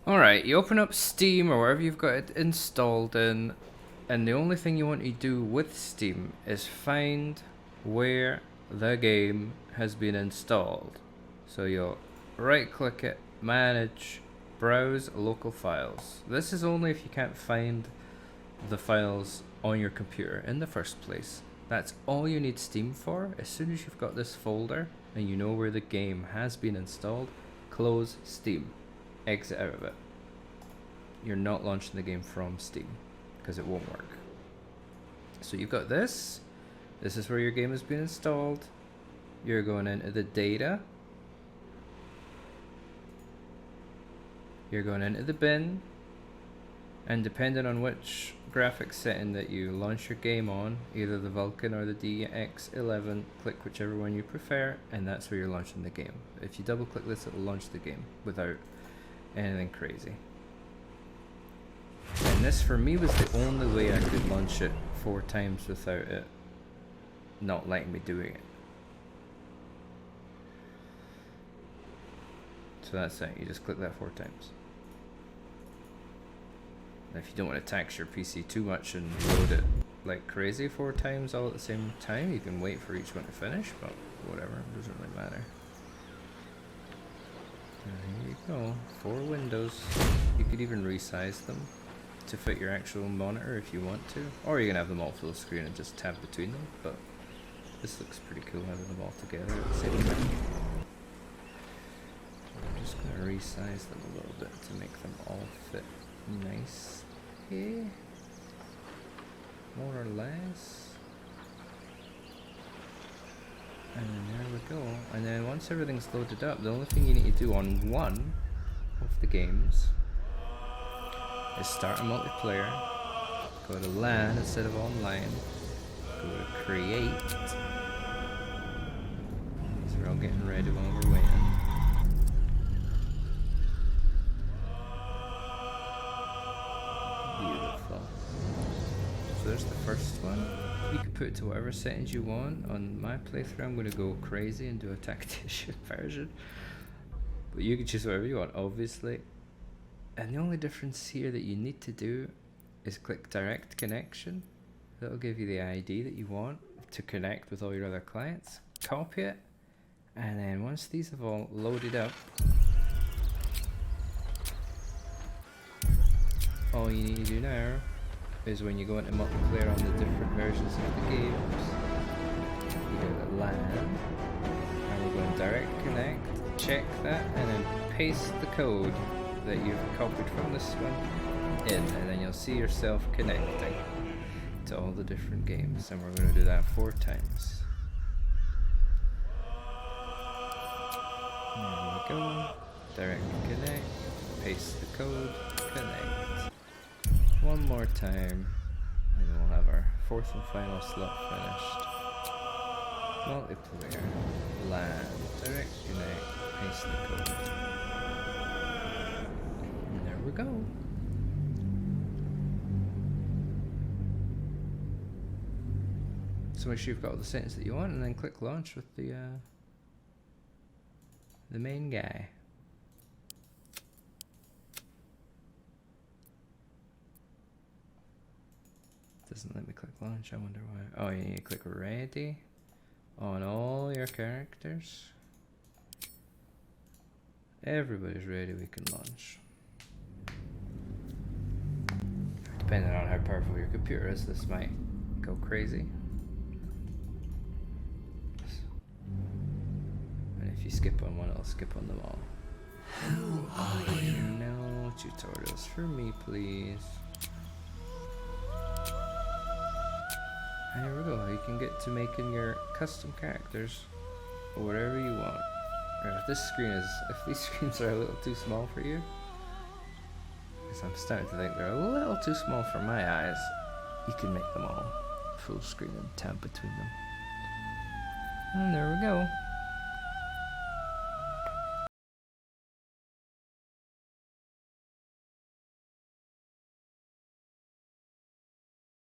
Alright, you open up Steam or wherever you've got it installed in, and the only thing you want to do with Steam is find where the game has been installed. So you'll right click it, manage, browse local files. This is only if you can't find the files on your computer in the first place. That's all you need Steam for. As soon as you've got this folder and you know where the game has been installed, close Steam. Exit out of it. You're not launching the game from Steam because it won't work. So you've got this. This is where your game has been installed. You're going into the data. You're going into the bin. And depending on which graphics setting that you launch your game on, either the Vulkan or the DX11, click whichever one you prefer, and that's where you're launching the game. If you double click this, it'll launch the game without anything crazy. And this for me was the only way I could launch it 4 times without it not letting me doing it. So that's it, you just click that 4 times. And if you don't want to tax your PC too much and load it like crazy 4 times all at the same time, you can wait for each one to finish, but whatever, it doesn't really matter. There you go, 4 windows. You could even resize them to fit your actual monitor if you want to, or you can have them all full screen and just tab between them, but this looks pretty cool having them all together at the same time. I'm just going to resize them a little bit to make them all fit nice. Okay, more or less. And there we go. And then once everything's loaded up, the only thing you need to do on one of the games is start a multiplayer, go to LAN instead of online, go to create. So we're all getting ready while we're waiting. Beautiful. So there's the first one. You can put it to whatever settings you want. On my playthrough I'm going to go crazy and do a tactician version. But you can choose whatever you want, obviously. And the only difference here that you need to do is click direct connection. That'll give you the ID that you want to connect with all your other clients. Copy it. And then once these have all loaded up, all you need to do now is when you go into multiplayer on the different versions of the games, you go to LAN, and we're going direct connect, check that, and then paste the code that you've copied from this one in, and then you'll see yourself connecting to all the different games, and we're going to do that 4 times. There we go, direct connect, paste the code, connect. One more time, and then we'll have our 4th and final slot finished. Multiplayer, LAN, direct connect, paste the code. And there we go. So make sure you've got all the settings that you want, and then click launch with the main guy. Doesn't let me click launch, I wonder why. Oh, you need to click ready on all your characters. Everybody's ready, we can launch. Depending on how powerful your computer is, this might go crazy. And if you skip on one, it'll skip on them all. Who are you? No tutorials for me, please. And here we go, you can get to making your custom characters whatever you want. Or if these screens are a little too small for you, because I'm starting to think they're a little too small for my eyes, you can make them all full screen and tab between them. And there we go.